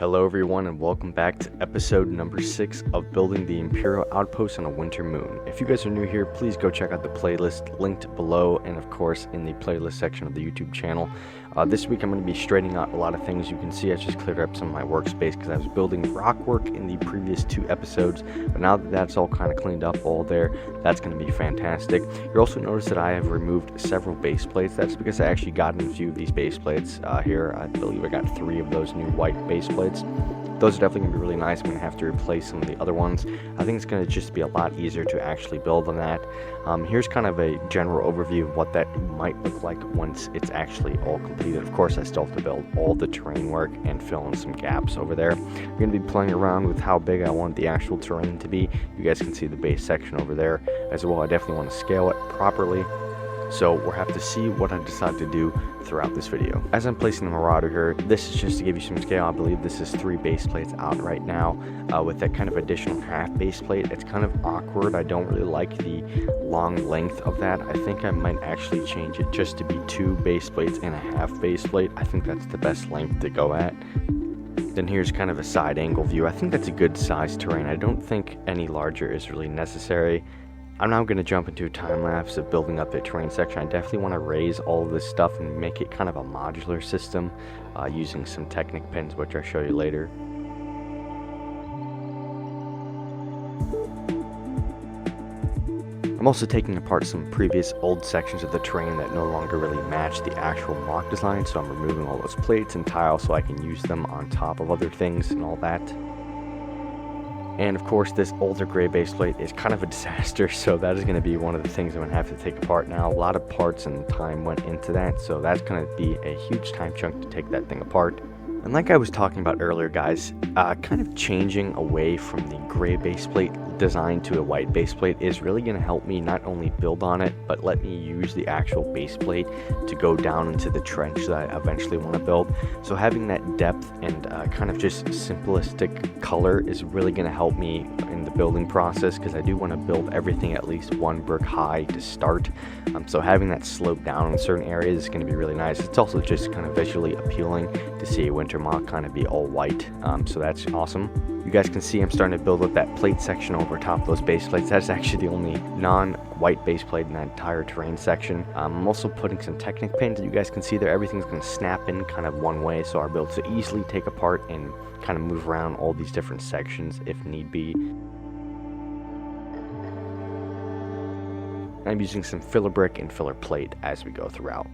Hello everyone and welcome back to episode number 6 of building the Imperial Outpost on a winter moon. If you guys are new here, please go check out the playlist linked below and of course in the playlist section of the YouTube channel. This week I'm going to be straightening out a lot of things. You can see I just cleared up some of my workspace because I was building rock work in the previous 2 episodes, but now that that's all kind of cleaned up all there, that's going to be fantastic. You'll also notice that I have removed several base plates. That's because I actually got in a few of these base plates here. I believe I got 3 of those new white base plates. Those are definitely going to be really nice. I'm going to have to replace some of the other ones. I think it's going to just be a lot easier to actually build on that. Here's kind of a general overview of what that might look like once it's actually all completed. Of course, I still have to build all the terrain work and fill in some gaps over there. I'm going to be playing around with how big I want the actual terrain to be. You guys can see the base section over there as well. I definitely want to scale it properly. So we'll have to see what I decide to do throughout this video. As I'm placing the Marauder here, this is just to give you some scale. I believe this is 3 base plates out right now with that kind of additional half base plate. It's kind of awkward. I don't really like the long length of that. I think I might actually change it just to be 2 base plates and a half base plate. I think that's the best length to go at. Then here's kind of a side angle view. I think that's a good size terrain. I don't think any larger is really necessary. I'm now going to jump into a time lapse of building up the terrain section. I definitely want to raise all of this stuff and make it kind of a modular system using some Technic pins, which I'll show you later. I'm also taking apart some previous old sections of the terrain that no longer really match the actual mock design, so I'm removing all those plates and tiles so I can use them on top of other things and all that. And of course, this older gray base plate is kind of a disaster, so that is going to be one of the things I'm going to have to take apart now. A lot of parts and time went into that, so that's going to be a huge time chunk to take that thing apart. And like I was talking about earlier, guys, kind of changing away from the gray base plate design to a white base plate is really going to help me not only build on it, but let me use the actual base plate to go down into the trench that I eventually want to build. So having that depth and kind of just simplistic color is really going to help me in the building process, because I do want to build everything at least 1 brick high to start. So having that slope down in certain areas is going to be really nice. It's also just kind of visually appealing to see a winter mock kind of be all white, so that's awesome. You guys can see I'm starting to build up that plate section over top of those base plates. That's actually the only non-white base plate in that entire terrain section. I'm also putting some Technic pins. You guys can see there everything's going to snap in kind of one way, so I'll be able to easily take apart and kind of move around all these different sections if need be. I'm using some filler brick and filler plate as we go throughout.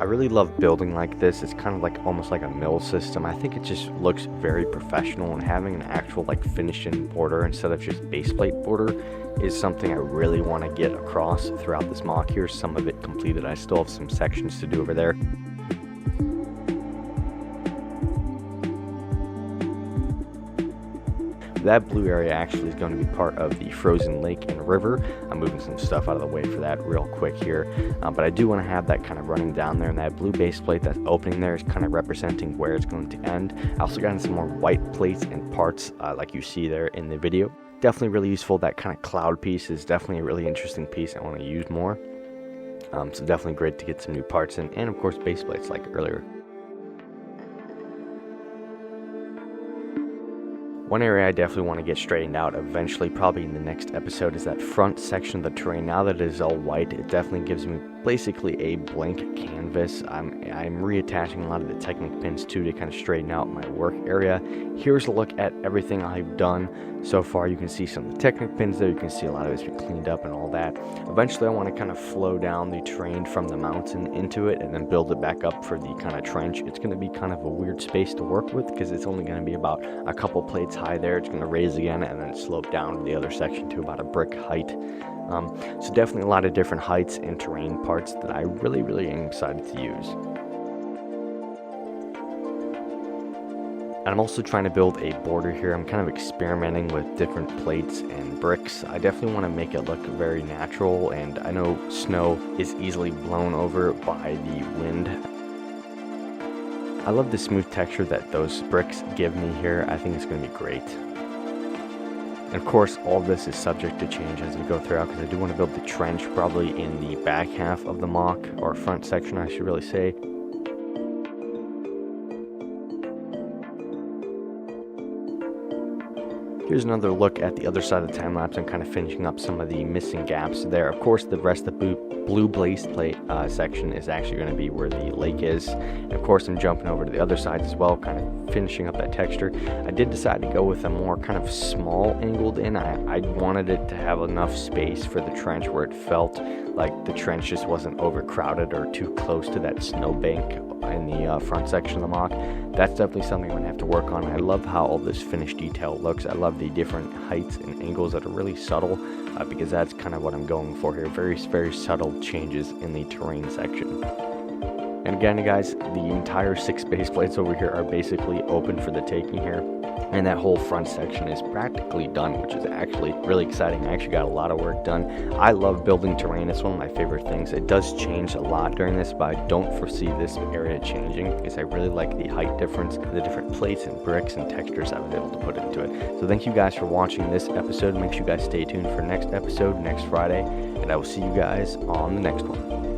I really love building like this. It's kind of like almost like a mill system. I think it just looks very professional, and having an actual like finished-in border instead of just base plate border is something I really want to get across throughout this mock. Here's some of it completed. I still have some sections to do over there. That blue area actually is going to be part of the frozen lake and river. I'm moving some stuff out of the way for that real quick here, but I do want to have that kind of running down there, and that blue base plate that's opening there is kind of representing where it's going to end. I also got in some more white plates and parts like you see there in the video. Definitely really useful. That kind of cloud piece is definitely a really interesting piece I want to use more. So definitely great to get some new parts in, and of course base plates like earlier. One area I definitely want to get straightened out eventually, probably in the next episode, is that front section of the terrain. Now that it is all white, it definitely gives me basically a blank canvas. I'm reattaching a lot of the Technic pins too to kind of straighten out my work area. Here's a look at everything I've done so far. You can see some of the Technic pins there. You can see a lot of it's been cleaned up and all that. Eventually I want to kind of flow down the terrain from the mountain into it and then build it back up for the kind of trench. It's going to be kind of a weird space to work with because it's only going to be about a couple plates high there. It's going to raise again and then slope down to the other section to about a brick height. So definitely a lot of different heights and terrain parts that I really am excited to use. And I'm also trying to build a border here. I'm kind of experimenting with different plates and bricks. I definitely want to make it look very natural, and I know snow is easily blown over by the wind. I love the smooth texture that those bricks give me here. I think it's going to be great. And of course, all this is subject to change as we go throughout, because I do want to build the trench probably in the back half of the mock, or front section I should really say. Here's another look at the other side of the time lapse and kind of finishing up some of the missing gaps there. Of course, the rest of the blue blaze plate section is actually going to be where the lake is. And of course, I'm jumping over to the other side as well, kind of finishing up that texture. I did decide to go with a more kind of small angled in. I wanted it to have enough space for the trench where it felt like the trench just wasn't overcrowded or too close to that snowbank in the front section of the mock. That's definitely something I'm going to have to work on. I love how all this finished detail looks. I love the different heights and angles that are really subtle, because that's kind of what I'm going for here. Very, very subtle changes in the terrain section. And again, guys, the entire 6 base plates over here are basically open for the taking here. And that whole front section is practically done, which is actually really exciting. I actually got a lot of work done. I love building terrain. It's one of my favorite things. It does change a lot during this, but I don't foresee this area changing because I really like the height difference, the different plates and bricks and textures I was able to put into it. So thank you guys for watching this episode. Make sure you guys stay tuned for next episode next Friday, and I will see you guys on the next one.